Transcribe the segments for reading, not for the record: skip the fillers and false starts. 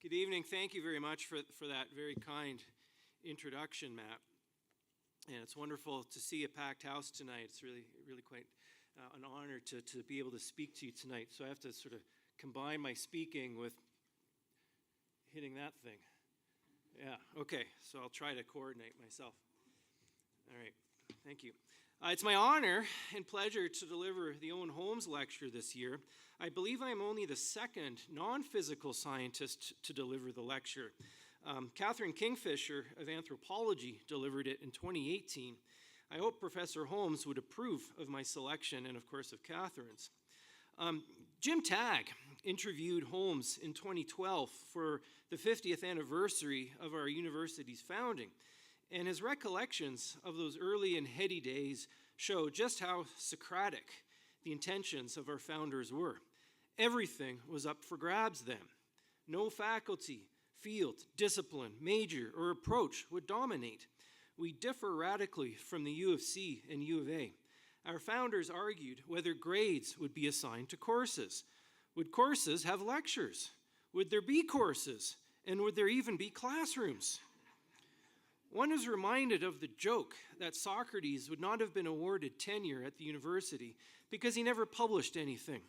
Good evening. Thank you very much for that very kind introduction, Matt. And it's wonderful to see a packed house tonight. It's really quite an honor to be able to speak to you tonight. So I have to sort of combine my speaking with hitting that thing. Yeah, okay. So I'll try to coordinate myself. All right. Thank you. It's my honor and pleasure to deliver the Owen Holmes lecture this year. I believe I'm only the second non-physical scientist to deliver the lecture. Catherine Kingfisher of anthropology delivered it in 2018. I hope Professor Holmes would approve of my selection and, of course, of Catherine's. Jim Tagg interviewed Holmes in 2012 for the 50th anniversary of our university's founding. And his recollections of those early and heady days show just how Socratic the intentions of our founders were. Everything was up for grabs then. No faculty, field, discipline, major, or approach would dominate. We differ radically from the U of C and U of A. Our founders argued whether grades would be assigned to courses. Would courses have lectures? Would there be courses? And would there even be classrooms? One is reminded of the joke that Socrates would not have been awarded tenure at the university because he never published anything.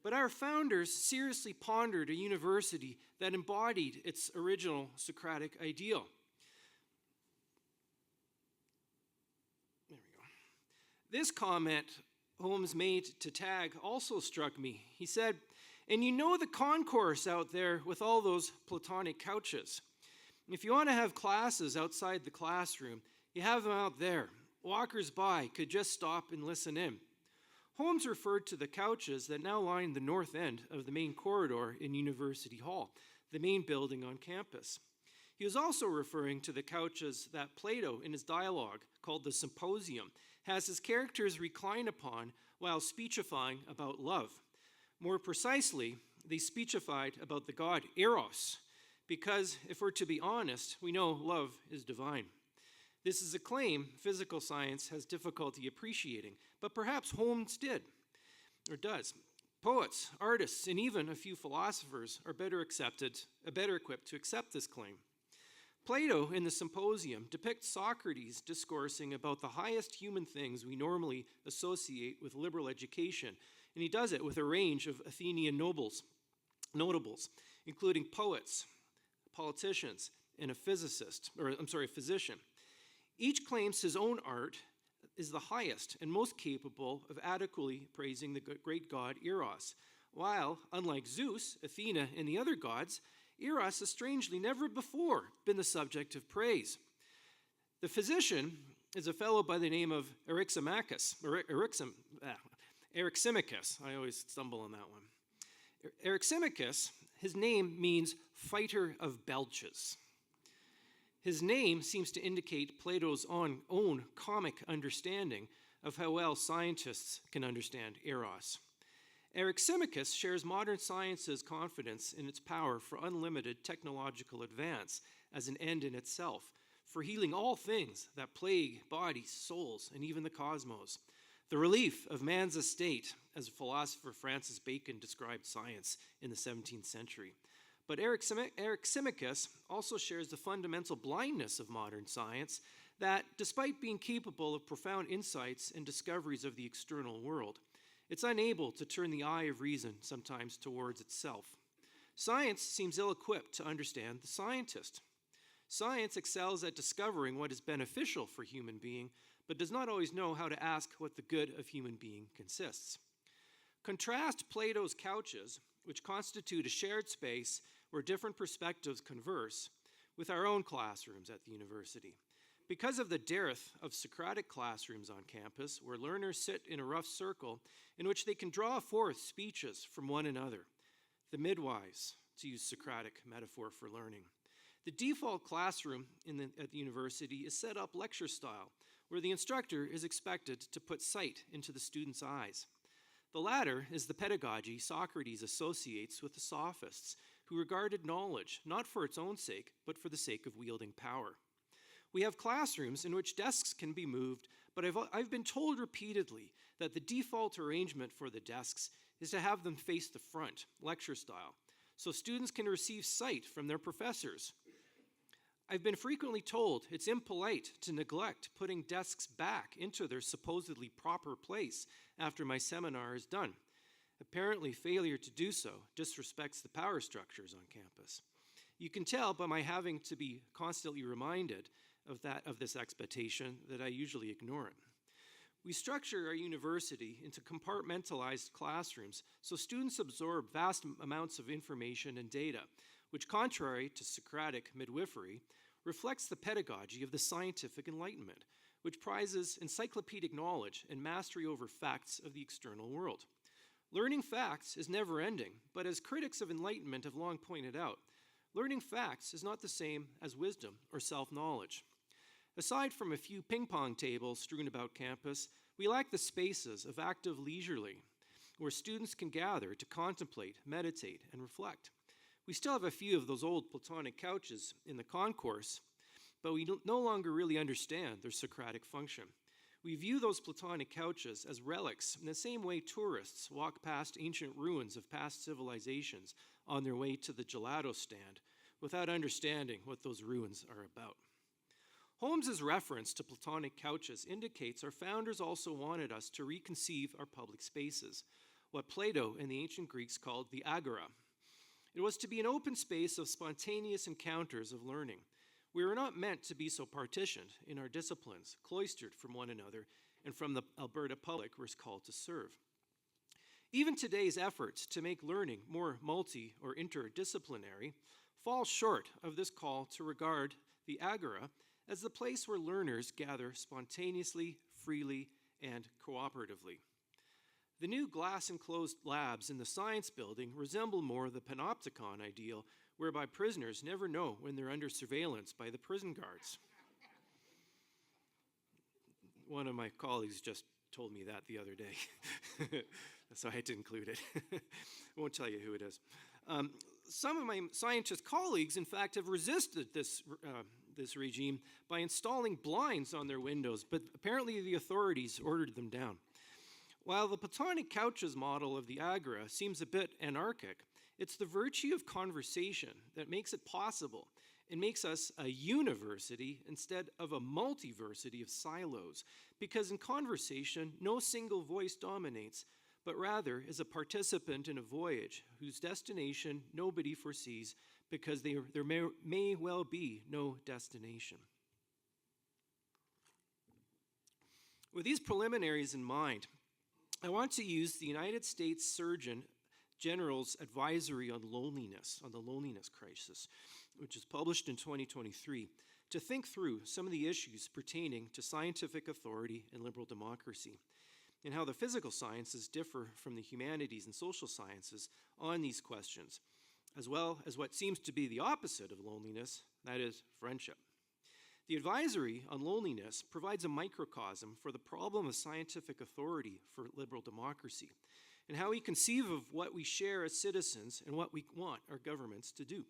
But our founders seriously pondered a university that embodied its original Socratic ideal. There we go. This comment Holmes made to Tagg also struck me. He said, "And you know the concourse out there with all those Platonic couches. If you want to have classes outside the classroom, you have them out there. Walkers by could just stop and listen in." Holmes referred to the couches that now line the north end of the main corridor in University Hall, the main building on campus. He was also referring to the couches that Plato, in his dialogue called the Symposium, has his characters recline upon while speechifying about love. More precisely, they speechified about the god Eros, because if we're to be honest, we know love is divine. This is a claim physical science has difficulty appreciating, but perhaps Holmes did, or does. Poets, artists, and even a few philosophers are better equipped to accept this claim. Plato, in the Symposium, depicts Socrates discoursing about the highest human things we normally associate with liberal education, and he does it with a range of Athenian notables, including poets, politicians, and a physician. Each claims his own art is the highest and most capable of adequately praising the great god Eros, while, unlike Zeus, Athena, and the other gods, Eros has strangely never before been the subject of praise. The physician is a fellow by the name of Eryximachus. I always stumble on that one. Eryximachus, his name means fighter of belches. His name seems to indicate Plato's own comic understanding of how well scientists can understand Eros. Eryximachus shares modern science's confidence in its power for unlimited technological advance as an end in itself, for healing all things that plague bodies, souls, and even the cosmos. The relief of man's estate, as philosopher Francis Bacon described science in the 17th century. But Eryximachus also shares the fundamental blindness of modern science that, despite being capable of profound insights and discoveries of the external world, it's unable to turn the eye of reason sometimes towards itself. Science seems ill-equipped to understand the scientist. Science excels at discovering what is beneficial for human being, but does not always know how to ask what the good of human being consists. Contrast Plato's couches, which constitute a shared space where different perspectives converse, with our own classrooms at the university. Because of the dearth of Socratic classrooms on campus, where learners sit in a rough circle in which they can draw forth speeches from one another, the midwives, to use Socratic metaphor for learning. The default classroom at the university is set up lecture style, where the instructor is expected to put sight into the student's eyes. The latter is the pedagogy Socrates associates with the sophists, who regarded knowledge not for its own sake, but for the sake of wielding power. We have classrooms in which desks can be moved, but I've been told repeatedly that the default arrangement for the desks is to have them face the front, lecture style. so students can receive sight from their professors. I've been frequently told it's impolite to neglect putting desks back into their supposedly proper place after my seminar is done. Apparently, failure to do so disrespects the power structures on campus. You can tell by my having to be constantly reminded of this expectation that I usually ignore it. We structure our university into compartmentalized classrooms so students absorb vast amounts of information and data, which, contrary to Socratic midwifery, reflects the pedagogy of the scientific Enlightenment, which prizes encyclopedic knowledge and mastery over facts of the external world. Learning facts is never-ending, but as critics of Enlightenment have long pointed out, learning facts is not the same as wisdom or self-knowledge. Aside from a few ping-pong tables strewn about campus, we lack the spaces of active leisurely, where students can gather to contemplate, meditate, and reflect. We still have a few of those old Platonic couches in the concourse, but we no longer really understand their Socratic function. We view those Platonic couches as relics in the same way tourists walk past ancient ruins of past civilizations on their way to the gelato stand without understanding what those ruins are about. Holmes's reference to Platonic couches indicates our founders also wanted us to reconceive our public spaces, what Plato and the ancient Greeks called the agora. It was to be an open space of spontaneous encounters of learning. We were not meant to be so partitioned in our disciplines, cloistered from one another, and from the Alberta public we're called to serve. Even today's efforts to make learning more multi- or interdisciplinary fall short of this call to regard the agora as the place where learners gather spontaneously, freely, and cooperatively. The new glass-enclosed labs in the science building resemble more the panopticon ideal, whereby prisoners never know when they're under surveillance by the prison guards. One of my colleagues just told me that the other day, so I had to include it. I won't tell you who it is. Some of my scientist colleagues, in fact, have resisted this regime by installing blinds on their windows, but apparently the authorities ordered them down. While the Platonic couches model of the agora seems a bit anarchic, it's the virtue of conversation that makes it possible and makes us a university instead of a multiversity of silos, because in conversation, no single voice dominates, but rather is a participant in a voyage whose destination nobody foresees, because there may well be no destination. With these preliminaries in mind, I want to use the United States Surgeon General's advisory on the loneliness crisis, which is published in 2023, to think through some of the issues pertaining to scientific authority and liberal democracy, and how the physical sciences differ from the humanities and social sciences on these questions, as well as what seems to be the opposite of loneliness, that is, friendship. The advisory on loneliness provides a microcosm for the problem of scientific authority for liberal democracy, and how we conceive of what we share as citizens and what we want our governments to do.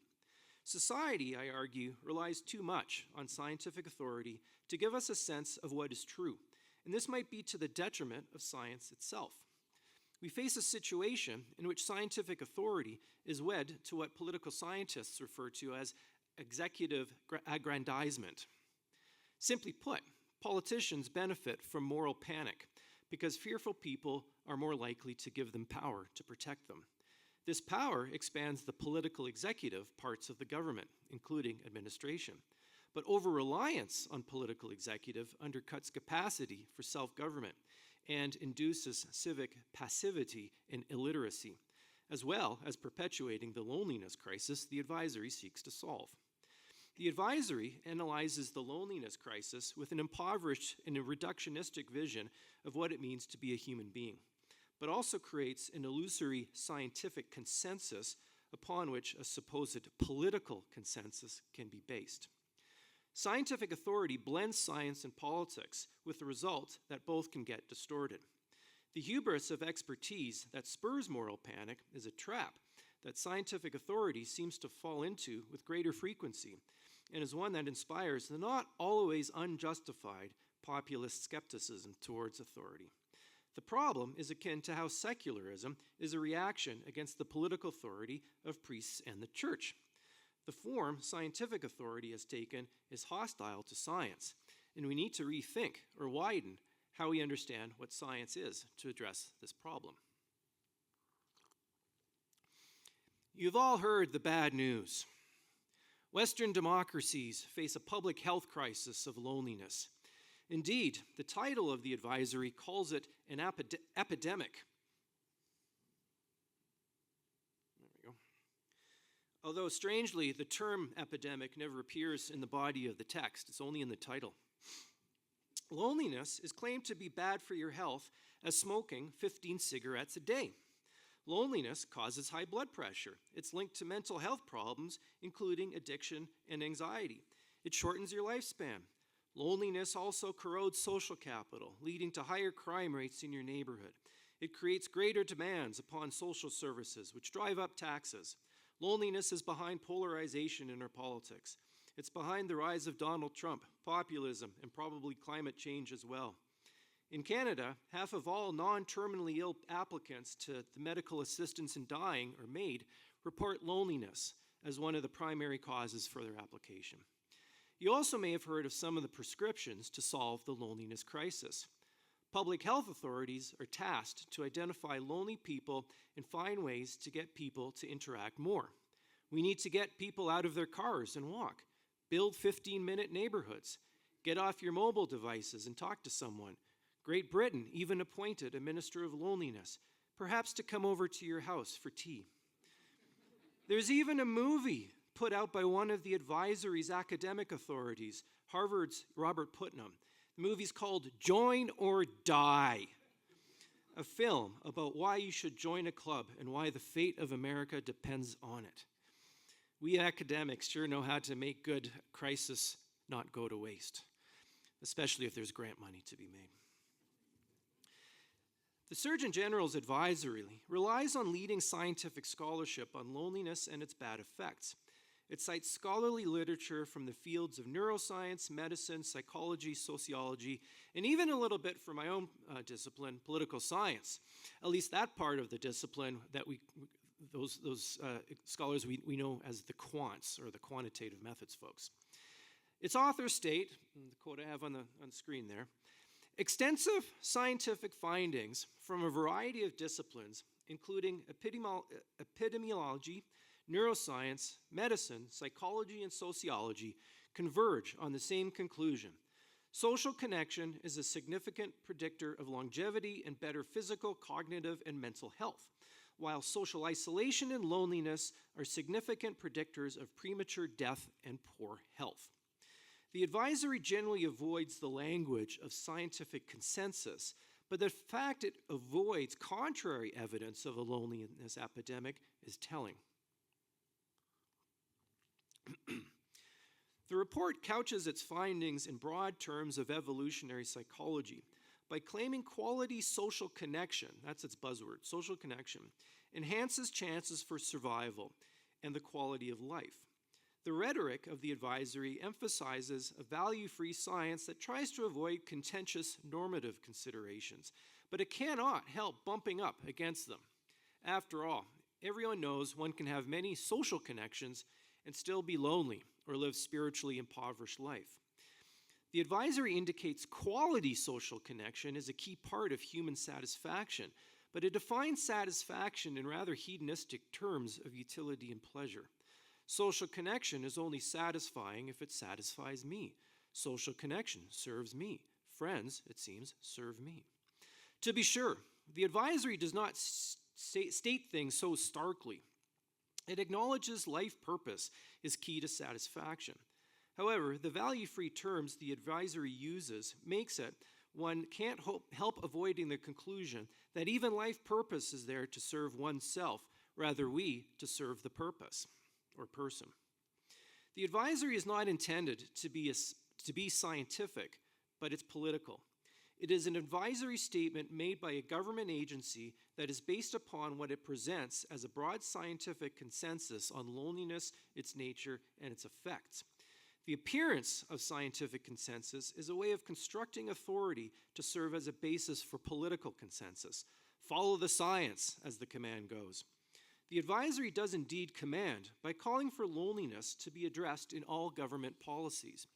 Society, I argue, relies too much on scientific authority to give us a sense of what is true, and this might be to the detriment of science itself. We face a situation in which scientific authority is wed to what political scientists refer to as executive aggrandizement. Simply put, politicians benefit from moral panic because fearful people are more likely to give them power to protect them. This power expands the political executive parts of the government, including administration. But over-reliance on political executive undercuts capacity for self-government and induces civic passivity and illiteracy, as well as perpetuating the loneliness crisis the advisory seeks to solve. The advisory analyzes the loneliness crisis with an impoverished and a reductionistic vision of what it means to be a human being, but also creates an illusory scientific consensus upon which a supposed political consensus can be based. Scientific authority blends science and politics, with the result that both can get distorted. The hubris of expertise that spurs moral panic is a trap that scientific authority seems to fall into with greater frequency, and is one that inspires the not always unjustified populist skepticism towards authority. The problem is akin to how secularism is a reaction against the political authority of priests and the church. The form scientific authority has taken is hostile to science, and we need to rethink or widen how we understand what science is to address this problem. You've all heard the bad news. Western democracies face a public health crisis of loneliness. Indeed, the title of the advisory calls it an epidemic. There we go. Although, strangely, the term epidemic never appears in the body of the text. It's only in the title. Loneliness is claimed to be bad for your health as smoking 15 cigarettes a day. Loneliness causes high blood pressure. It's linked to mental health problems, including addiction and anxiety. It shortens your lifespan. Loneliness also corrodes social capital, leading to higher crime rates in your neighborhood. It creates greater demands upon social services, which drive up taxes. Loneliness is behind polarization in our politics. It's behind the rise of Donald Trump, populism, and probably climate change as well. In Canada, half of all non-terminally ill applicants to the medical assistance in dying, or MAID, report loneliness as one of the primary causes for their application. You also may have heard of some of the prescriptions to solve the loneliness crisis. Public health authorities are tasked to identify lonely people and find ways to get people to interact more. We need to get people out of their cars and walk, build 15-minute neighborhoods, get off your mobile devices and talk to someone. Great Britain even appointed a minister of loneliness, perhaps to come over to your house for tea. There's even a movie put out by one of the advisory's academic authorities, Harvard's Robert Putnam. The movie's called Join or Die, a film about why you should join a club and why the fate of America depends on it. We academics sure know how to make good crisis not go to waste, especially if there's grant money to be made. The Surgeon General's advisory relies on leading scientific scholarship on loneliness and its bad effects. It cites scholarly literature from the fields of neuroscience, medicine, psychology, sociology, and even a little bit from my own discipline, political science. At least that part of the discipline that those scholars we know as the quants, or the quantitative methods folks. Its authors state, the quote I have on the screen there, extensive scientific findings from a variety of disciplines, including epidemiology, neuroscience, medicine, psychology, and sociology, converge on the same conclusion. Social connection is a significant predictor of longevity and better physical, cognitive, and mental health, while social isolation and loneliness are significant predictors of premature death and poor health. The advisory generally avoids the language of scientific consensus, but the fact it avoids contrary evidence of a loneliness epidemic is telling. The report couches its findings in broad terms of evolutionary psychology by claiming quality social connection, that's its buzzword, social connection, enhances chances for survival and the quality of life. The rhetoric of the advisory emphasizes a value-free science that tries to avoid contentious normative considerations, but it cannot help bumping up against them. After all, everyone knows one can have many social connections and still be lonely or live spiritually impoverished life. The advisory indicates quality social connection is a key part of human satisfaction, but it defines satisfaction in rather hedonistic terms of utility and pleasure. Social connection is only satisfying if it satisfies me. Social connection serves me. Friends, it seems, serve me. To be sure, the advisory does not state things so starkly. It acknowledges life purpose is key to satisfaction. However, the value-free terms the advisory uses makes it one can't help avoiding the conclusion that even life purpose is there to serve oneself, rather we to serve the purpose or person. The advisory is not intended to be scientific, but it's political. It is an advisory statement made by a government agency that is based upon what it presents as a broad scientific consensus on loneliness, its nature, and its effects. The appearance of scientific consensus is a way of constructing authority to serve as a basis for political consensus. Follow the science, as the command goes. The advisory does indeed command by calling for loneliness to be addressed in all government policies.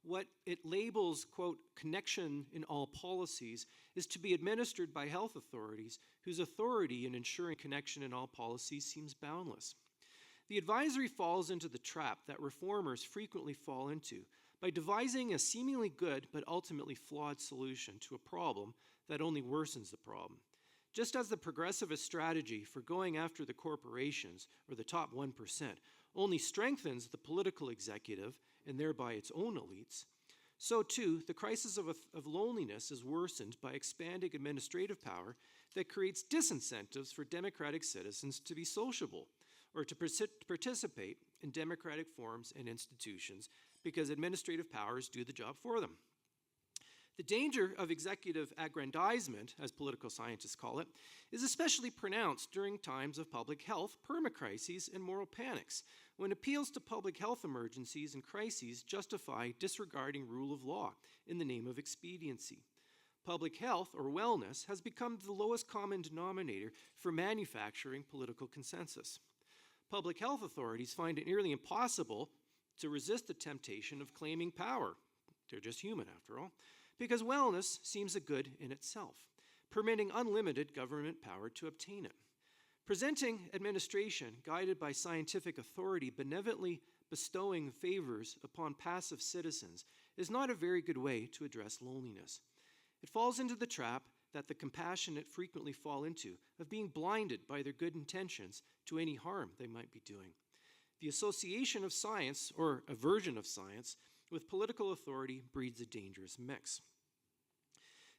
What it labels, quote, connection in all policies is to be administered by health authorities whose authority in ensuring connection in all policies seems boundless. The advisory falls into the trap that reformers frequently fall into by devising a seemingly good but ultimately flawed solution to a problem that only worsens the problem. Just as the progressivist strategy for going after the corporations or the top 1% only strengthens the political executive and thereby its own elites, so too the crisis of loneliness is worsened by expanding administrative power that creates disincentives for democratic citizens to be sociable or to participate in democratic forms and institutions because administrative powers do the job for them. The danger of executive aggrandizement, as political scientists call it, is especially pronounced during times of public health, permacrises, and moral panics, when appeals to public health emergencies and crises justify disregarding rule of law in the name of expediency. Public health, or wellness, has become the lowest common denominator for manufacturing political consensus. Public health authorities find it nearly impossible to resist the temptation of claiming power. They're just human, after all, because wellness seems a good in itself, permitting unlimited government power to obtain it. Presenting administration guided by scientific authority benevolently bestowing favors upon passive citizens is not a very good way to address loneliness. It falls into the trap that the compassionate frequently fall into of being blinded by their good intentions to any harm they might be doing. The association of science, or aversion of science, with political authority breeds a dangerous mix.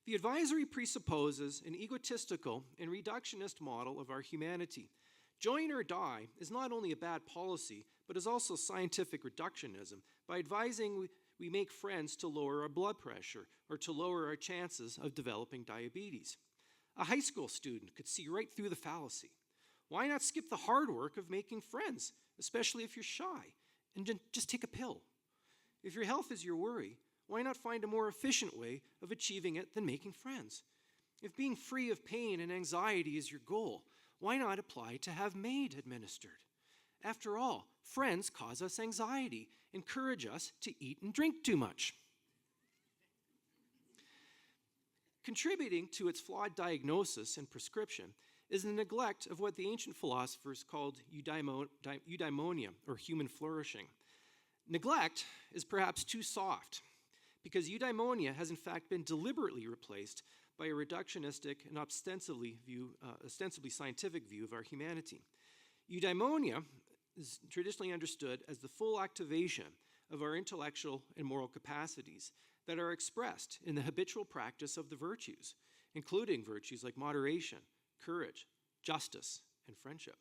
The advisory presupposes an egotistical and reductionist model of our humanity. Join or die is not only a bad policy, but is also scientific reductionism. By advising we make friends to lower our blood pressure or to lower our chances of developing diabetes. A high school student could see right through the fallacy. Why not skip the hard work of making friends, especially if you're shy, and just take a pill? If your health is your worry, why not find a more efficient way of achieving it than making friends? If being free of pain and anxiety is your goal, why not apply to have MAID administered? After all, friends cause us anxiety, encourage us to eat and drink too much. Contributing to its flawed diagnosis and prescription is the neglect of what the ancient philosophers called eudaimonia, or human flourishing. Neglect is perhaps too soft, because eudaimonia has in fact been deliberately replaced by a reductionistic and ostensibly scientific view of our humanity. Eudaimonia is traditionally understood as the full activation of our intellectual and moral capacities that are expressed in the habitual practice of the virtues, including virtues like moderation, courage, justice, and friendship.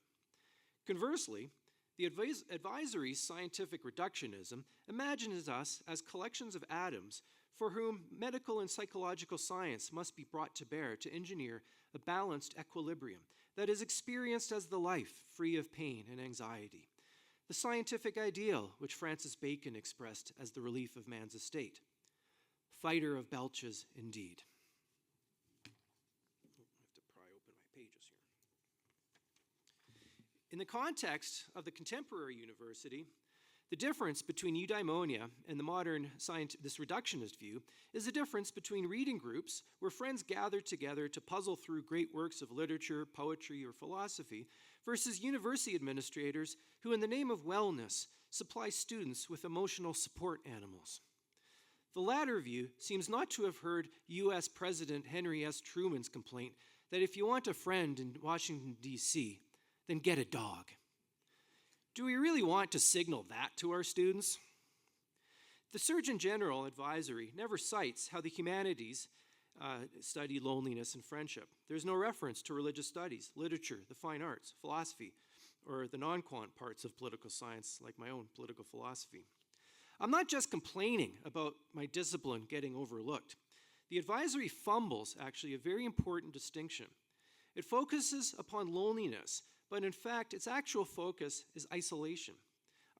Conversely, the advisory's scientific reductionism imagines us as collections of atoms for whom medical and psychological science must be brought to bear to engineer a balanced equilibrium that is experienced as the life free of pain and anxiety. The scientific ideal which Francis Bacon expressed as the relief of man's estate. Fighter of belches, indeed. I have to pry open my pages here. In the context of the contemporary university, the difference between eudaimonia and the modern this reductionist view is the difference between reading groups where friends gather together to puzzle through great works of literature, poetry, or philosophy, versus university administrators who, in the name of wellness, supply students with emotional support animals. The latter view seems not to have heard U.S. President Henry S. Truman's complaint that if you want a friend in Washington, D.C., then get a dog. Do we really want to signal that to our students? The Surgeon General Advisory never cites how the humanities study loneliness and friendship. There's no reference to religious studies, literature, the fine arts, philosophy, or the non-quant parts of political science like my own political philosophy. I'm not just complaining about my discipline getting overlooked. The advisory fumbles actually a very important distinction. It focuses upon loneliness, but in fact, its actual focus is isolation.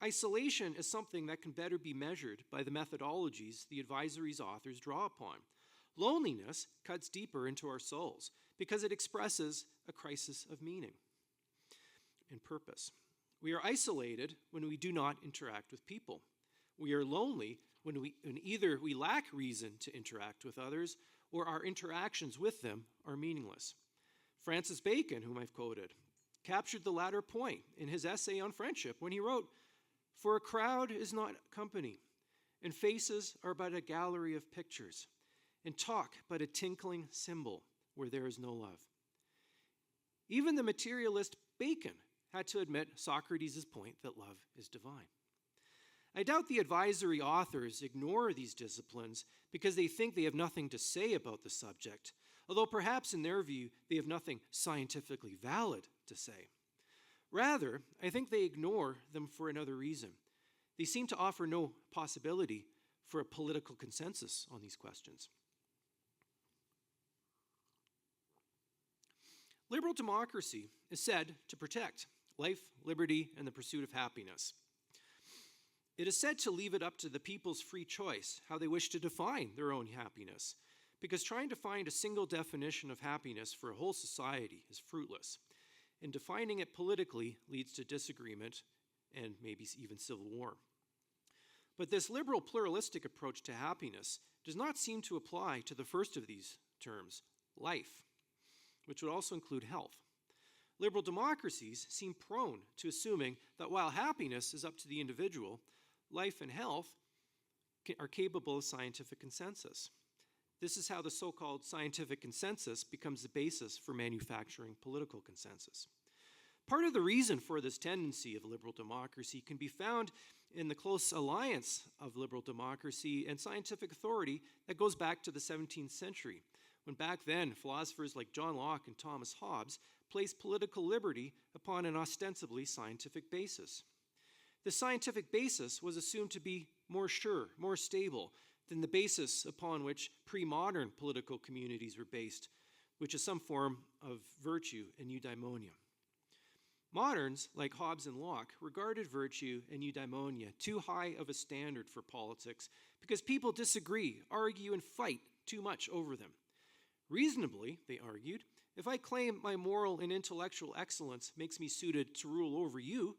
Isolation is something that can better be measured by the methodologies the advisory's authors draw upon. Loneliness cuts deeper into our souls because it expresses a crisis of meaning and purpose. We are isolated when we do not interact with people. We are lonely when either we lack reason to interact with others or our interactions with them are meaningless. Francis Bacon, whom I've quoted, captured the latter point in his essay on friendship when he wrote, "For a crowd is not company, and faces are but a gallery of pictures, and talk but a tinkling cymbal where there is no love." Even the materialist Bacon had to admit Socrates' point that love is divine. I doubt the advisory authors ignore these disciplines because they think they have nothing to say about the subject, although perhaps in their view they have nothing scientifically valid to say. Rather, I think they ignore them for another reason. They seem to offer no possibility for a political consensus on these questions. Liberal democracy is said to protect life, liberty, and the pursuit of happiness. It is said to leave it up to the people's free choice how they wish to define their own happiness, because trying to find a single definition of happiness for a whole society is fruitless, and defining it politically leads to disagreement and maybe even civil war. But this liberal pluralistic approach to happiness does not seem to apply to the first of these terms, life, which would also include health. Liberal democracies seem prone to assuming that while happiness is up to the individual, life and health are capable of scientific consensus. This is how the so-called scientific consensus becomes the basis for manufacturing political consensus. Part of the reason for this tendency of liberal democracy can be found in the close alliance of liberal democracy and scientific authority that goes back to the 17th century, when back then philosophers like John Locke and Thomas Hobbes placed political liberty upon an ostensibly scientific basis. The scientific basis was assumed to be more sure, more stable than the basis upon which pre-modern political communities were based, which is some form of virtue and eudaimonia. Moderns, like Hobbes and Locke, regarded virtue and eudaimonia too high of a standard for politics because people disagree, argue, and fight too much over them. Reasonably, they argued, if I claim my moral and intellectual excellence makes me suited to rule over you,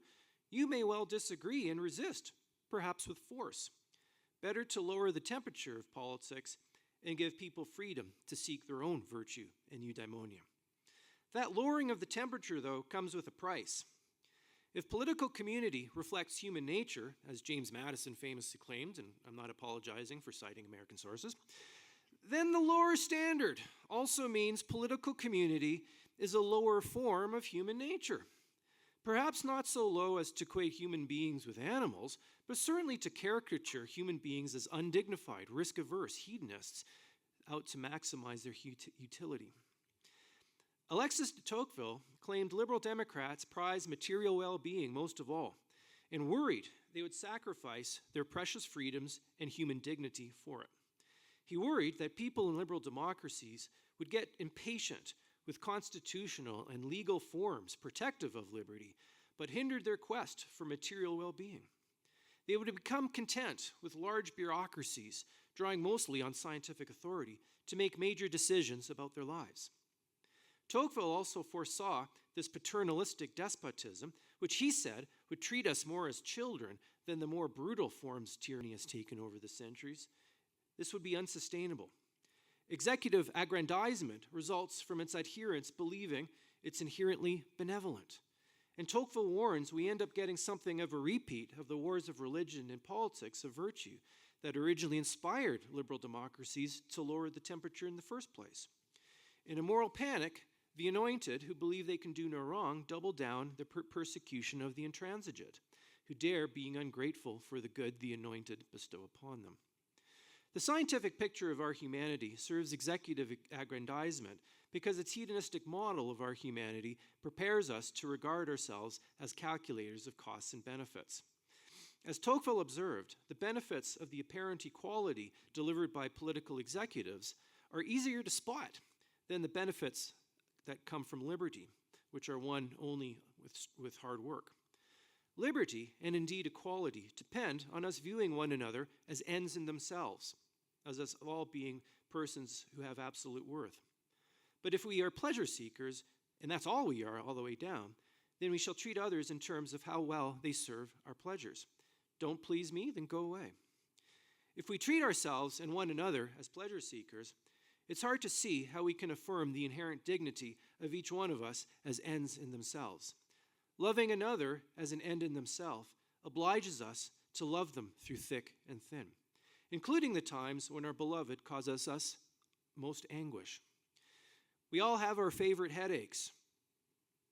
you may well disagree and resist, perhaps with force. Better to lower the temperature of politics and give people freedom to seek their own virtue and eudaimonia. That lowering of the temperature, though, comes with a price. If political community reflects human nature, as James Madison famously claimed, and I'm not apologizing for citing American sources, then the lower standard also means political community is a lower form of human nature. Perhaps not so low as to equate human beings with animals, but certainly to caricature human beings as undignified, risk-averse hedonists out to maximize their utility. Alexis de Tocqueville claimed liberal Democrats prize material well-being most of all, and worried they would sacrifice their precious freedoms and human dignity for it. He worried that people in liberal democracies would get impatient with constitutional and legal forms protective of liberty, but hindered their quest for material well-being. They would become content with large bureaucracies, drawing mostly on scientific authority, to make major decisions about their lives. Tocqueville also foresaw this paternalistic despotism, which he said would treat us more as children than the more brutal forms tyranny has taken over the centuries. This would be unsustainable. Executive aggrandizement results from its adherents believing it's inherently benevolent. And Tocqueville warns we end up getting something of a repeat of the wars of religion and politics of virtue that originally inspired liberal democracies to lower the temperature in the first place. In a moral panic, the anointed, who believe they can do no wrong, double down the persecution of the intransigent, who dare being ungrateful for the good the anointed bestow upon them. The scientific picture of our humanity serves executive aggrandizement because its hedonistic model of our humanity prepares us to regard ourselves as calculators of costs and benefits. As Tocqueville observed, the benefits of the apparent equality delivered by political executives are easier to spot than the benefits that come from liberty, which are won only with hard work. Liberty, and indeed equality, depend on us viewing one another as ends in themselves, as us all being persons who have absolute worth. But if we are pleasure seekers, and that's all we are all the way down, then we shall treat others in terms of how well they serve our pleasures. Don't please me, then go away. If we treat ourselves and one another as pleasure seekers, it's hard to see how we can affirm the inherent dignity of each one of us as ends in themselves. Loving another as an end in themselves obliges us to love them through thick and thin, including the times when our beloved causes us most anguish. We all have our favorite headaches,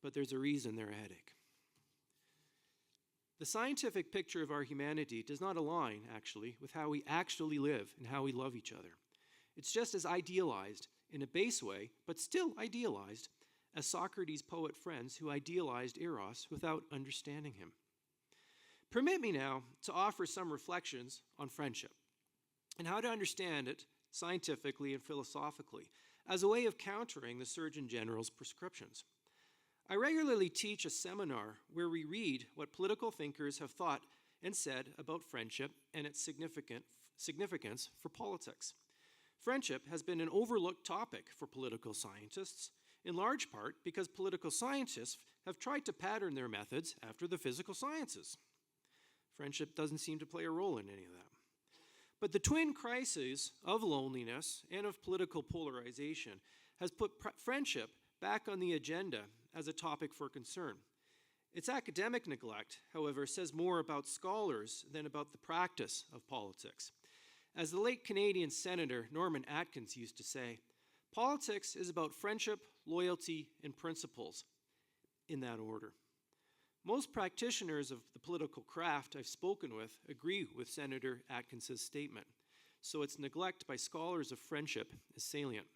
but there's a reason they're a headache. The scientific picture of our humanity does not align, actually, with how we actually live and how we love each other. It's just as idealized, in a base way, but still idealized, as Socrates' poet friends who idealized Eros without understanding him. Permit me now to offer some reflections on friendship and how to understand it scientifically and philosophically as a way of countering the Surgeon General's prescriptions. I regularly teach a seminar where we read what political thinkers have thought and said about friendship and its significance for politics. Friendship has been an overlooked topic for political scientists, in large part because political scientists have tried to pattern their methods after the physical sciences. Friendship doesn't seem to play a role in any of that. But the twin crises of loneliness and of political polarization has put friendship back on the agenda as a topic for concern. Its academic neglect, however, says more about scholars than about the practice of politics. As the late Canadian Senator Norman Atkins used to say, politics is about friendship, loyalty, and principles, in that order. Most practitioners of the political craft I've spoken with agree with Senator Atkins's statement, so its neglect by scholars of friendship is salient.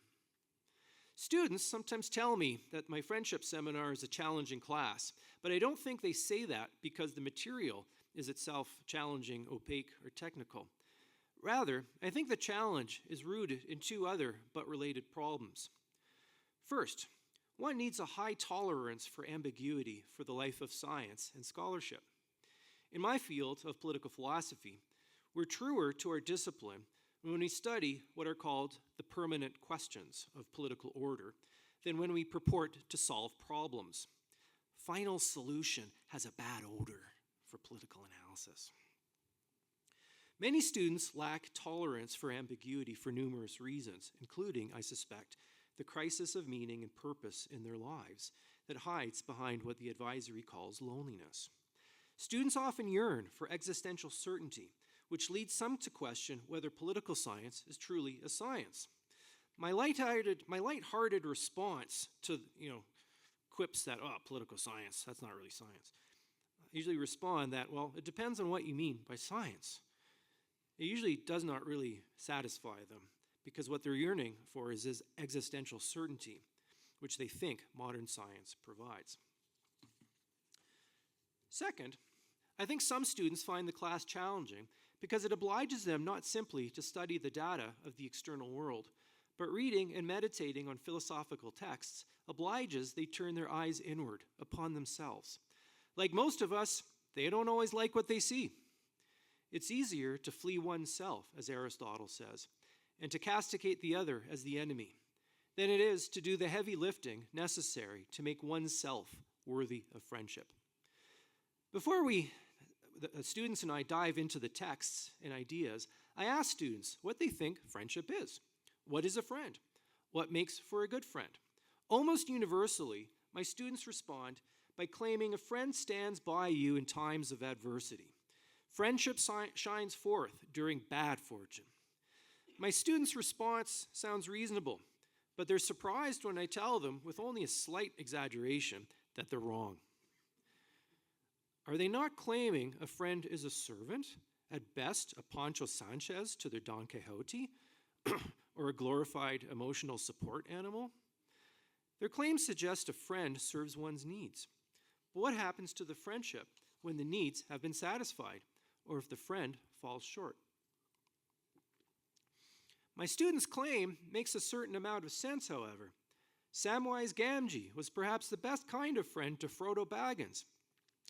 Students sometimes tell me that my friendship seminar is a challenging class, but I don't think they say that because the material is itself challenging, opaque, or technical. Rather, I think the challenge is rooted in two other but related problems. First, one needs a high tolerance for ambiguity for the life of science and scholarship. In my field of political philosophy, we're truer to our discipline when we study what are called the permanent questions of political order than when we purport to solve problems. Final solution has a bad odor for political analysis. Many students lack tolerance for ambiguity for numerous reasons, including, I suspect, the crisis of meaning and purpose in their lives that hides behind what the advisory calls loneliness. Students often yearn for existential certainty, which leads some to question whether political science is truly a science. My lighthearted response to, quips that, political science, that's not really science. I usually respond that, well, it depends on what you mean by science. It usually does not really satisfy them because what they're yearning for is existential certainty, which they think modern science provides. Second, I think some students find the class challenging because it obliges them not simply to study the data of the external world, but reading and meditating on philosophical texts obliges they turn their eyes inward upon themselves. Like most of us, they don't always like what they see. It's easier to flee oneself, as Aristotle says, and to castigate the other as the enemy, than it is to do the heavy lifting necessary to make oneself worthy of friendship. Before the students and I dive into the texts and ideas, I ask students what they think friendship is. What is a friend? What makes for a good friend? Almost universally, my students respond by claiming a friend stands by you in times of adversity. Friendship shines forth during bad fortune. My students' response sounds reasonable, but they're surprised when I tell them, with only a slight exaggeration, that they're wrong. Are they not claiming a friend is a servant, at best a Pancho Sanchez to their Don Quixote, or a glorified emotional support animal? Their claims suggest a friend serves one's needs. But what happens to the friendship when the needs have been satisfied, or if the friend falls short? My students' claim makes a certain amount of sense, however. Samwise Gamgee was perhaps the best kind of friend to Frodo Baggins.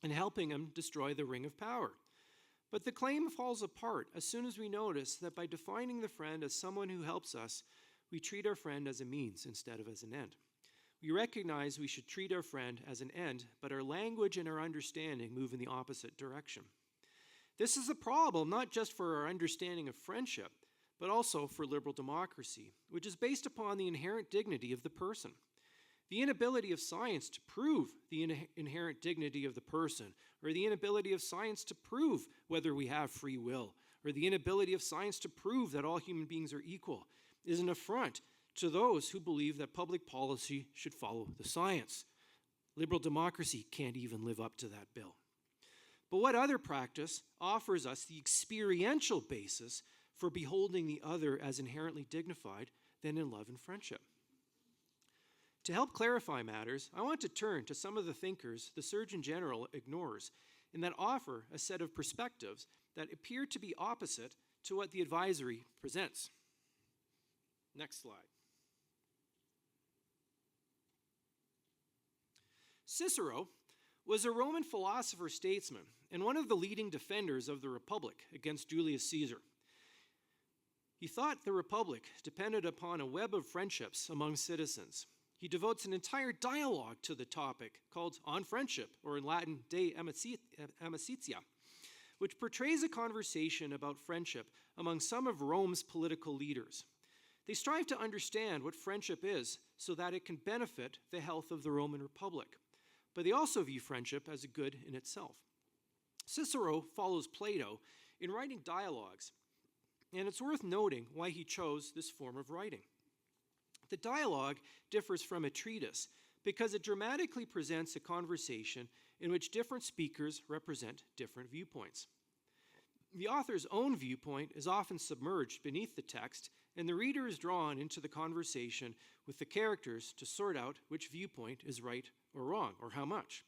and helping him destroy the ring of power. But the claim falls apart as soon as we notice that by defining the friend as someone who helps us, we treat our friend as a means instead of as an end. We recognize we should treat our friend as an end, but our language and our understanding move in the opposite direction. This is a problem not just for our understanding of friendship, but also for liberal democracy, which is based upon the inherent dignity of the person. The inability of science to prove the inherent dignity of the person, or the inability of science to prove whether we have free will, or the inability of science to prove that all human beings are equal, is an affront to those who believe that public policy should follow the science. Liberal democracy can't even live up to that bill. But what other practice offers us the experiential basis for beholding the other as inherently dignified than in love and friendship? To help clarify matters, I want to turn to some of the thinkers the Surgeon General ignores and that offer a set of perspectives that appear to be opposite to what the advisory presents. Next slide. Cicero was a Roman philosopher-statesman and one of the leading defenders of the Republic against Julius Caesar. He thought the Republic depended upon a web of friendships among citizens. He devotes an entire dialogue to the topic called On Friendship, or in Latin, De Amicitia, which portrays a conversation about friendship among some of Rome's political leaders. They strive to understand what friendship is so that it can benefit the health of the Roman Republic, but they also view friendship as a good in itself. Cicero follows Plato in writing dialogues, and it's worth noting why he chose this form of writing. The dialogue differs from a treatise because it dramatically presents a conversation in which different speakers represent different viewpoints. The author's own viewpoint is often submerged beneath the text, and the reader is drawn into the conversation with the characters to sort out which viewpoint is right or wrong, or how much.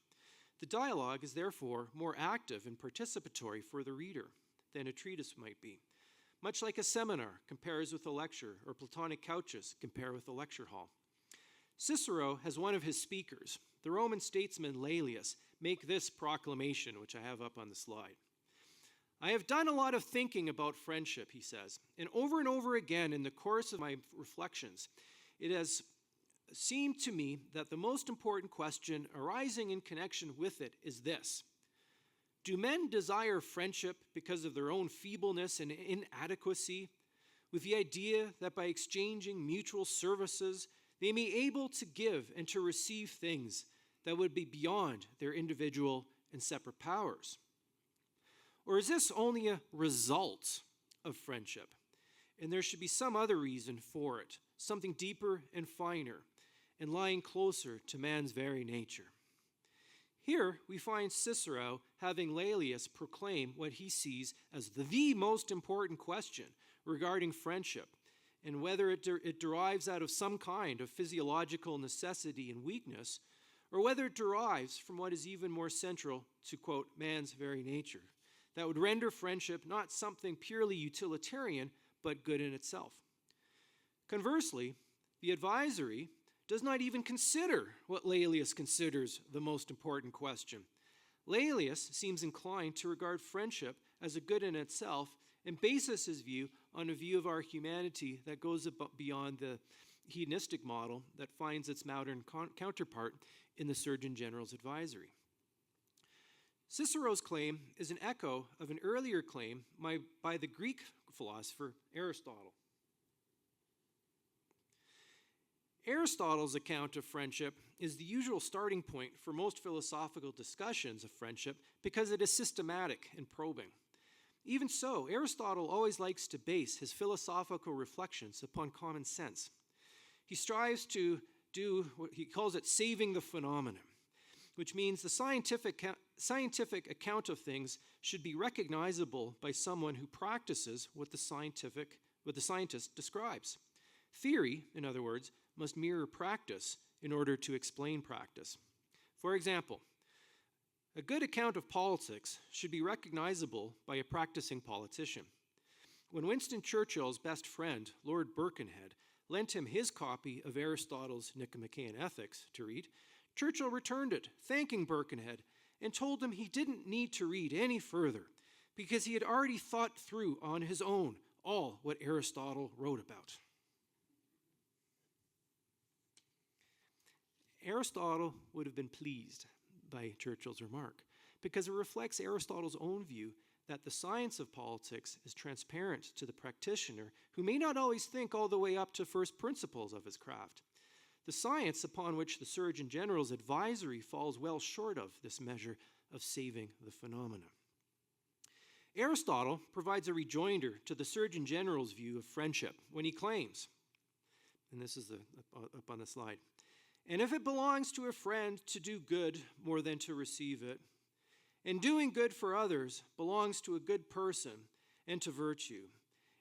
The dialogue is therefore more active and participatory for the reader than a treatise might be. Much like a seminar compares with a lecture, or Platonic couches compare with a lecture hall. Cicero has one of his speakers, the Roman statesman Laelius, make this proclamation, which I have up on the slide. I have done a lot of thinking about friendship, he says, and over again in the course of my reflections, it has seemed to me that the most important question arising in connection with it is this: do men desire friendship because of their own feebleness and inadequacy, with the idea that by exchanging mutual services, they may be able to give and to receive things that would be beyond their individual and separate powers? Or is this only a result of friendship, and there should be some other reason for it, something deeper and finer, and lying closer to man's very nature? Here we find Cicero having Laelius proclaim what he sees as the most important question regarding friendship, and whether it derives out of some kind of physiological necessity and weakness, or whether it derives from what is even more central to, quote, man's very nature, that would render friendship not something purely utilitarian, but good in itself. Conversely, the advisory does not even consider what Laelius considers the most important question. Laelius seems inclined to regard friendship as a good in itself and bases his view on a view of our humanity that goes beyond the hedonistic model that finds its modern counterpart in the Surgeon General's advisory. Cicero's claim is an echo of an earlier claim by the Greek philosopher Aristotle. Aristotle's account of friendship is the usual starting point for most philosophical discussions of friendship because it is systematic and probing. Even so, Aristotle always likes to base his philosophical reflections upon common sense. He strives to do what he calls it saving the phenomenon, which means the scientific account of things should be recognizable by someone who practices what the scientist describes. Theory, in other words, must mirror practice in order to explain practice. For example, a good account of politics should be recognizable by a practicing politician. When Winston Churchill's best friend, Lord Birkenhead, lent him his copy of Aristotle's Nicomachean Ethics to read, Churchill returned it, thanking Birkenhead, and told him he didn't need to read any further because he had already thought through on his own all what Aristotle wrote about. Aristotle would have been pleased by Churchill's remark because it reflects Aristotle's own view that the science of politics is transparent to the practitioner who may not always think all the way up to first principles of his craft. The science upon which the Surgeon General's advisory falls well short of this measure of saving the phenomena. Aristotle provides a rejoinder to the Surgeon General's view of friendship when he claims, and this is up on the slide, and if it belongs to a friend to do good more than to receive it, and doing good for others belongs to a good person and to virtue,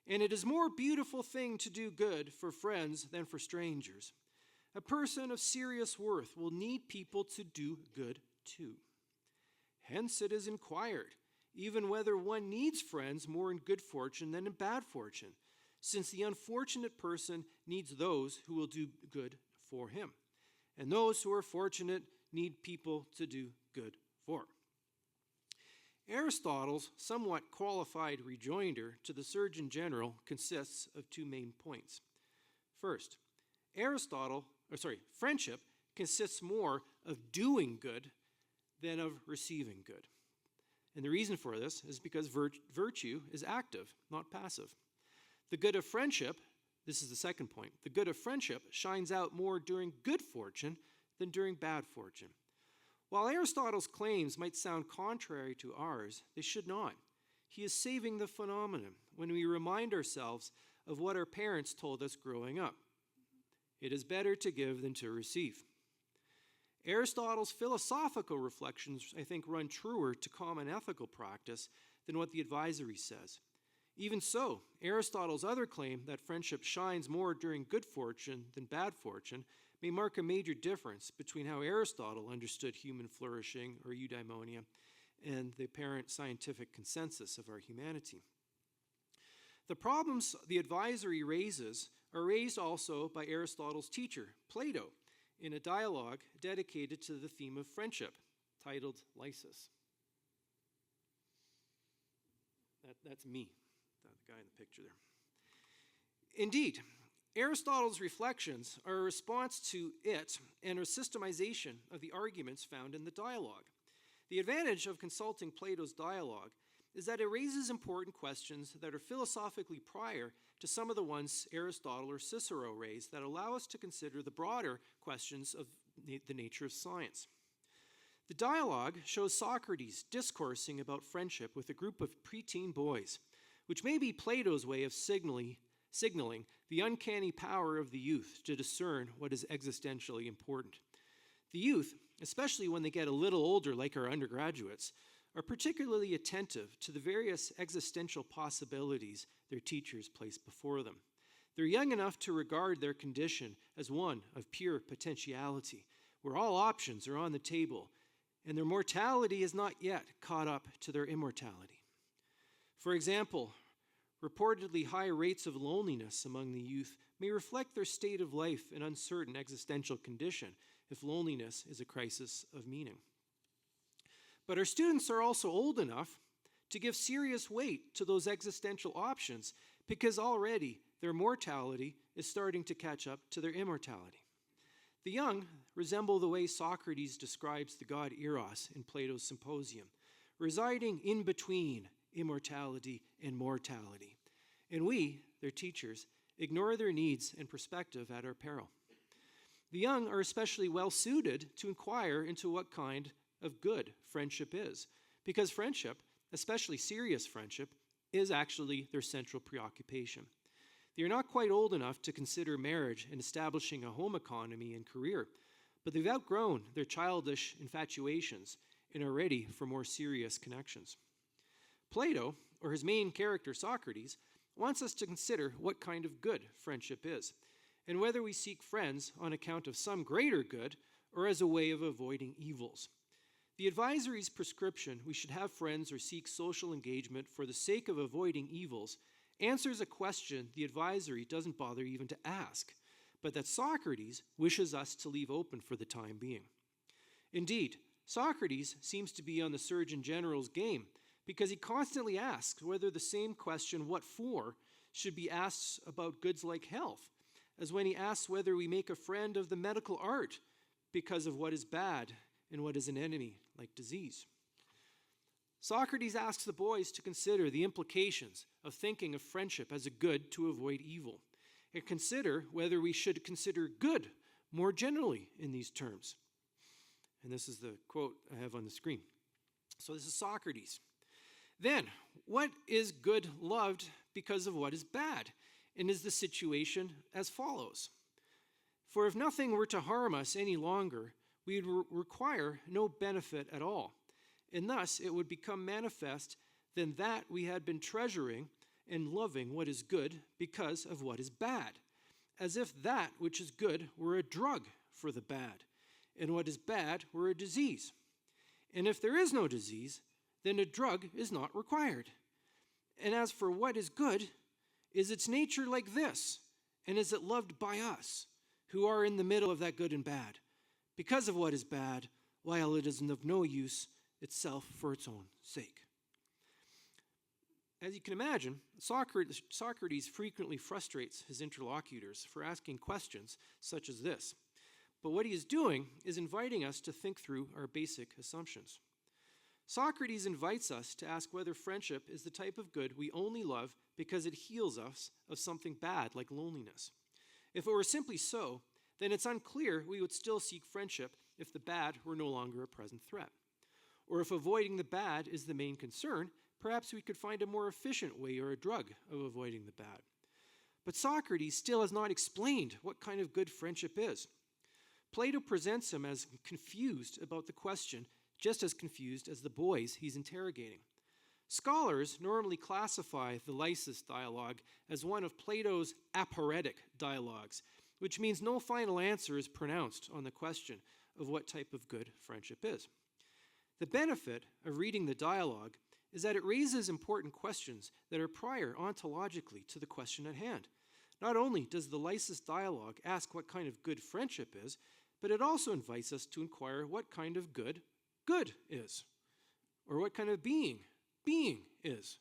and it is more beautiful thing to do good for friends than for strangers, a person of serious worth will need people to do good too. Hence it is inquired, even whether one needs friends more in good fortune than in bad fortune, since the unfortunate person needs those who will do good for him, and those who are fortunate need people to do good for. Aristotle's somewhat qualified rejoinder to the Surgeon General consists of two main points. First, friendship consists more of doing good than of receiving good. And the reason for this is because virtue is active, not passive. The good of friendship, this is the second point, the good of friendship shines out more during good fortune than during bad fortune. While Aristotle's claims might sound contrary to ours, they should not. He is saving the phenomenon when we remind ourselves of what our parents told us growing up. It is better to give than to receive. Aristotle's philosophical reflections, I think, run truer to common ethical practice than what the advisory says. Even so, Aristotle's other claim that friendship shines more during good fortune than bad fortune may mark a major difference between how Aristotle understood human flourishing, or eudaimonia, and the apparent scientific consensus of our humanity. The problems the advisory raises are raised also by Aristotle's teacher, Plato, in a dialogue dedicated to the theme of friendship, titled Lysis. That's me, the guy in the picture there. Indeed, Aristotle's reflections are a response to it and a systemization of the arguments found in the dialogue. The advantage of consulting Plato's dialogue is that it raises important questions that are philosophically prior to some of the ones Aristotle or Cicero raised that allow us to consider the broader questions of the nature of science. The dialogue shows Socrates discoursing about friendship with a group of preteen boys, which may be Plato's way of signaling the uncanny power of the youth to discern what is existentially important. The youth, especially when they get a little older like our undergraduates, are particularly attentive to the various existential possibilities their teachers place before them. They're young enough to regard their condition as one of pure potentiality, where all options are on the table, and their mortality is not yet caught up to their immortality. For example, reportedly high rates of loneliness among the youth may reflect their state of life and uncertain existential condition, if loneliness is a crisis of meaning. But our students are also old enough to give serious weight to those existential options because already their mortality is starting to catch up to their immortality. The young resemble the way Socrates describes the god Eros in Plato's Symposium, residing in between immortality and mortality. And we, their teachers, ignore their needs and perspective at our peril. The young are especially well suited to inquire into what kind of good friendship is, because friendship, especially serious friendship, is actually their central preoccupation. They are not quite old enough to consider marriage and establishing a home economy and career, but they've outgrown their childish infatuations and are ready for more serious connections. Plato, or his main character Socrates, wants us to consider what kind of good friendship is, and whether we seek friends on account of some greater good or as a way of avoiding evils. The advisory's prescription, we should have friends or seek social engagement for the sake of avoiding evils, answers a question the advisory doesn't bother even to ask, but that Socrates wishes us to leave open for the time being. Indeed, Socrates seems to be on the Surgeon General's game because he constantly asks whether the same question, what for, should be asked about goods like health, as when he asks whether we make a friend of the medical art because of what is bad and what is an enemy, like disease. Socrates asks the boys to consider the implications of thinking of friendship as a good to avoid evil, and consider whether we should consider good more generally in these terms. And this is the quote I have on the screen. So this is Socrates. Then, what is good loved because of what is bad? And is the situation as follows? For if nothing were to harm us any longer, we would require no benefit at all. And thus it would become manifest then that we had been treasuring and loving what is good because of what is bad, as if that which is good were a drug for the bad, and what is bad were a disease. And if there is no disease, then a drug is not required. And as for what is good, is its nature like this, and is it loved by us, who are in the middle of that good and bad, because of what is bad, while it is of no use itself for its own sake? As you can imagine, Socrates frequently frustrates his interlocutors for asking questions such as this. But what he is doing is inviting us to think through our basic assumptions. Socrates invites us to ask whether friendship is the type of good we only love because it heals us of something bad like loneliness. If it were simply so, then it's unclear we would still seek friendship if the bad were no longer a present threat. Or if avoiding the bad is the main concern, perhaps we could find a more efficient way or a drug of avoiding the bad. But Socrates still has not explained what kind of good friendship is. Plato presents him as confused about the question, just as confused as the boys he's interrogating. Scholars normally classify the Lysis dialogue as one of Plato's aporetic dialogues, which means no final answer is pronounced on the question of what type of good friendship is. The benefit of reading the dialogue is that it raises important questions that are prior ontologically to the question at hand. Not only does the Lysis dialogue ask what kind of good friendship is, but it also invites us to inquire what kind of good is, or what kind of being is.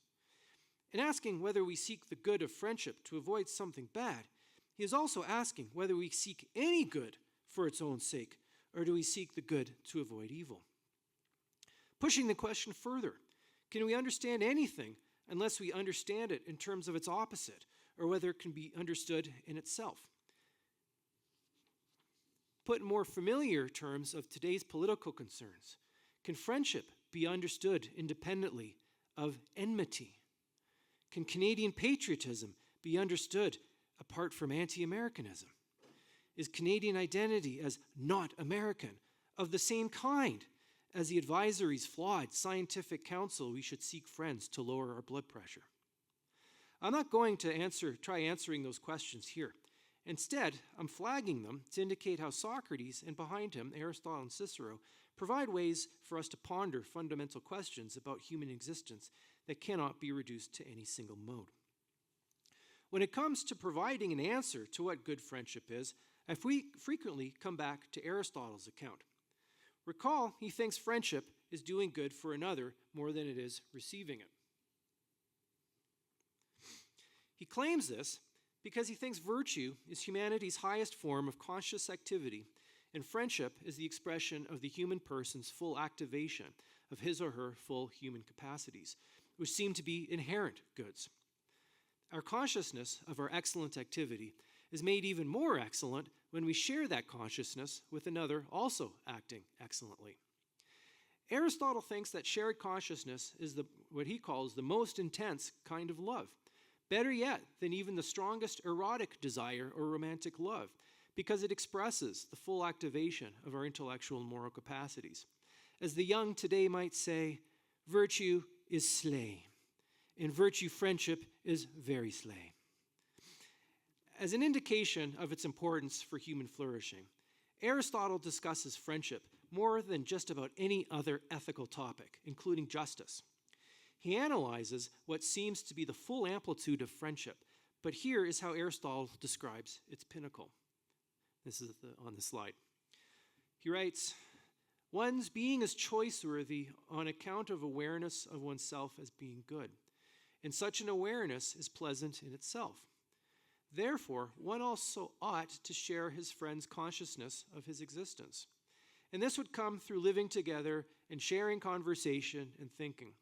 In asking whether we seek the good of friendship to avoid something bad, he is also asking whether we seek any good for its own sake, or do we seek the good to avoid evil? Pushing the question further, can we understand anything unless we understand it in terms of its opposite, or whether it can be understood in itself? Put in more familiar terms of today's political concerns, can friendship be understood independently of enmity? Can Canadian patriotism be understood apart from anti-Americanism? Is Canadian identity as not American of the same kind as the advisory's flawed scientific counsel we should seek friends to lower our blood pressure? I'm not going to try answering those questions here. Instead, I'm flagging them to indicate how Socrates, and behind him, Aristotle and Cicero, provide ways for us to ponder fundamental questions about human existence that cannot be reduced to any single mode. When it comes to providing an answer to what good friendship is, I frequently come back to Aristotle's account. Recall, he thinks friendship is doing good for another more than it is receiving it. He claims this because he thinks virtue is humanity's highest form of conscious activity, and friendship is the expression of the human person's full activation of his or her full human capacities, which seem to be inherent goods. Our consciousness of our excellent activity is made even more excellent when we share that consciousness with another also acting excellently. Aristotle thinks that shared consciousness is what he calls the most intense kind of love, better yet than even the strongest erotic desire or romantic love, because it expresses the full activation of our intellectual and moral capacities. As the young today might say, virtue is slay, and virtue friendship is very slay. As an indication of its importance for human flourishing, Aristotle discusses friendship more than just about any other ethical topic, including justice. He analyzes what seems to be the full amplitude of friendship, but here is how Aristotle describes its pinnacle. This is on the slide. He writes, One's being is choice-worthy on account of awareness of oneself as being good, and such an awareness is pleasant in itself. Therefore, one also ought to share his friend's consciousness of his existence. And this would come through living together and sharing conversation and thinking.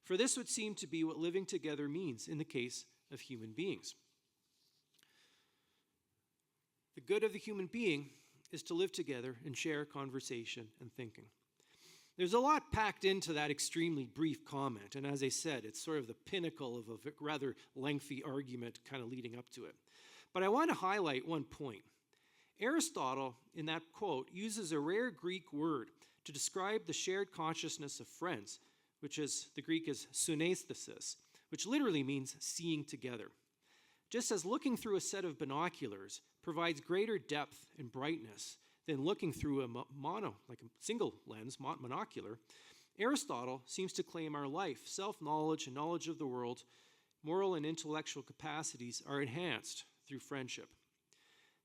For this would seem to be what living together means in the case of human beings. The good of the human being is to live together and share conversation and thinking. There's a lot packed into that extremely brief comment, and as I said, it's sort of the pinnacle of a rather lengthy argument kind of leading up to it. But I want to highlight one point. Aristotle, in that quote, uses a rare Greek word to describe the shared consciousness of friends, which is, the Greek is synesthesis, which literally means seeing together. Just as looking through a set of binoculars provides greater depth and brightness than looking through a single lens, monocular, Aristotle seems to claim our life, self-knowledge, and knowledge of the world, moral and intellectual capacities are enhanced through friendship.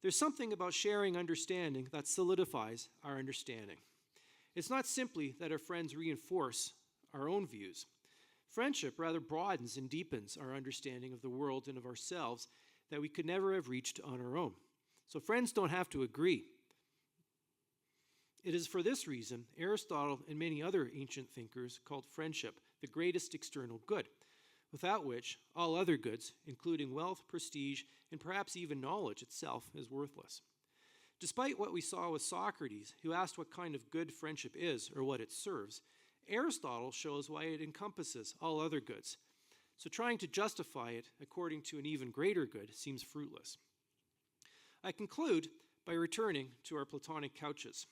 There's something about sharing understanding that solidifies our understanding. It's not simply that our friends reinforce our own views. Friendship rather broadens and deepens our understanding of the world and of ourselves that we could never have reached on our own. So friends don't have to agree. It is for this reason Aristotle and many other ancient thinkers called friendship the greatest external good, without which all other goods, including wealth, prestige, and perhaps even knowledge itself, is worthless. Despite what we saw with Socrates, who asked what kind of good friendship is or what it serves, Aristotle shows why it encompasses all other goods. So trying to justify it according to an even greater good seems fruitless. I conclude by returning to our Platonic couches.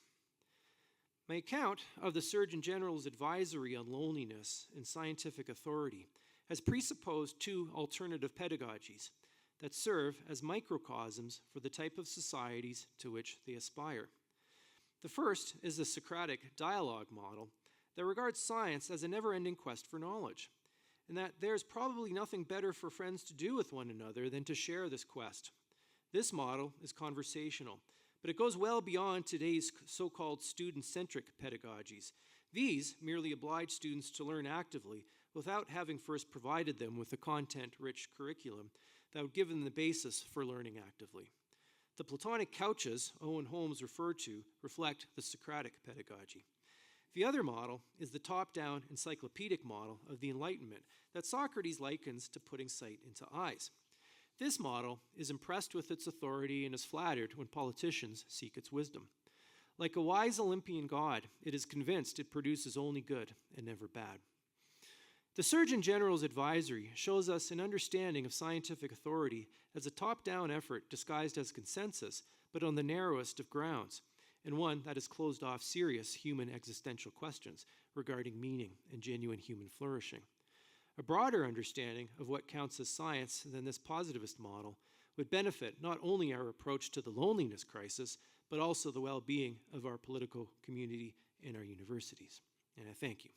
My account of the Surgeon General's advisory on loneliness and scientific authority has presupposed two alternative pedagogies that serve as microcosms for the type of societies to which they aspire. The first is the Socratic dialogue model that regards science as a never-ending quest for knowledge, and that there's probably nothing better for friends to do with one another than to share this quest. This model is conversational, but it goes well beyond today's so-called student-centric pedagogies. These merely oblige students to learn actively without having first provided them with a content-rich curriculum that would give them the basis for learning actively. The Platonic couches Owen Holmes referred to reflect the Socratic pedagogy. The other model is the top-down encyclopedic model of the Enlightenment that Socrates likens to putting sight into eyes. This model is impressed with its authority and is flattered when politicians seek its wisdom. Like a wise Olympian god, it is convinced it produces only good and never bad. The Surgeon General's advisory shows us an understanding of scientific authority as a top-down effort disguised as consensus, but on the narrowest of grounds, and one that has closed off serious human existential questions regarding meaning and genuine human flourishing. A broader understanding of what counts as science than this positivist model would benefit not only our approach to the loneliness crisis, but also the well-being of our political community and our universities. And I thank you.